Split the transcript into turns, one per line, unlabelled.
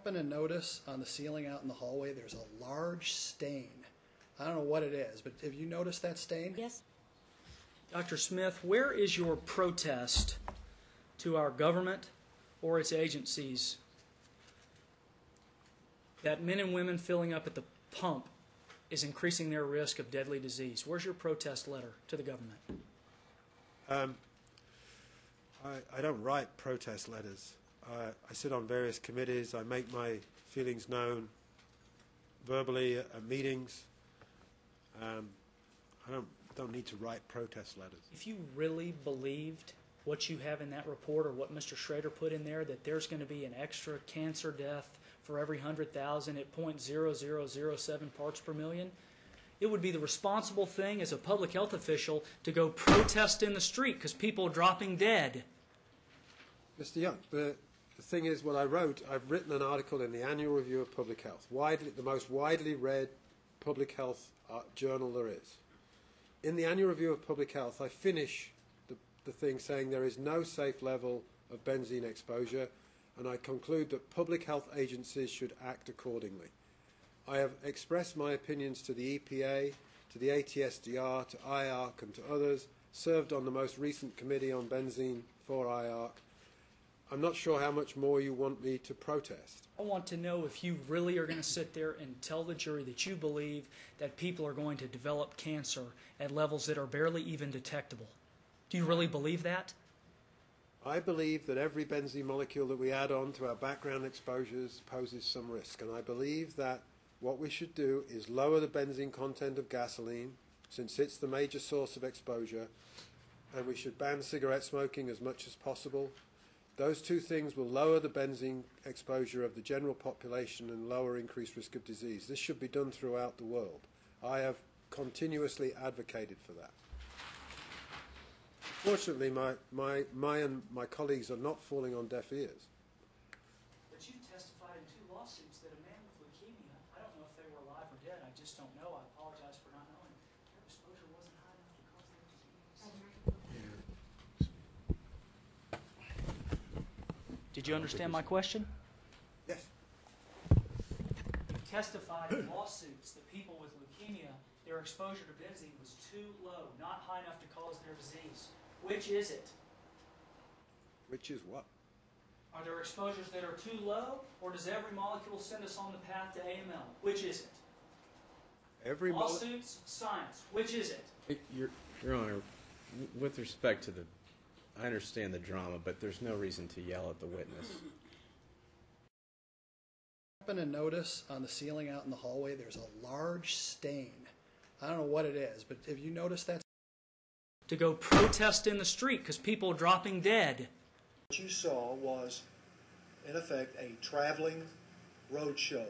Happen to notice on the ceiling out in the hallway there's a large stain. I don't know what it is, but have you noticed that stain?
Yes.
Dr. Smith, where is your protest to our government or its agencies that men and women filling up at the pump is increasing their risk of deadly disease? Where's your protest letter to the government?
I don't write protest letters. I sit on various committees. I make my feelings known verbally at meetings. I don't need to write protest letters.
If you really believed what you have in that report or what Mr. Schrader put in there, that there's going to be an extra cancer death for every 100,000 at 0.0007 parts per million, it would be the responsible thing as a public health official to go protest in the street because people are dropping dead.
Mr. Young, the thing is, what I've written an article in the Annual Review of Public Health, the most widely read public health journal there is. In the Annual Review of Public Health, I finish the thing saying there is no safe level of benzene exposure, and I conclude that public health agencies should act accordingly. I have expressed my opinions to the EPA, to the ATSDR, to IARC, and to others, served on the most recent committee on benzene for IARC. I'm not sure how much more you want me to protest.
I want to know if you really are going to sit there and tell the jury that you believe that people are going to develop cancer at levels that are barely even detectable. Do you really believe that?
I believe that every benzene molecule that we add on to our background exposures poses some risk, and I believe that what we should do is lower the benzene content of gasoline, since it's the major source of exposure, and we should ban cigarette smoking as much as possible. Those two things will lower the benzene exposure of the general population and lower increased risk of disease. This should be done throughout the world. I have continuously advocated for that. Fortunately, my and my colleagues are not falling on deaf ears.
But you testified in 2 lawsuits that a man with leukemia, I don't know if they were alive or dead, I just don't know, I apologize for not knowing, their exposure wasn't high enough to cause their disease. Did you understand my question?
Yes.
You testified in lawsuits that people with leukemia, their exposure to benzene was too low, not high enough to cause their disease. Which is it?
Which is what?
Are there exposures that are too low, or does every molecule send us on the path to AML? Which is it?
Every
lawsuits, science. Which is it?
Your Honor, with respect to I understand the drama, but there's no reason to yell at the witness.
Happen to notice on the ceiling out in the hallway there's a large stain. I don't know what it is, but have you noticed that?
To go protest in the street because people are dropping dead.
What you saw was, in effect, a traveling roadshow,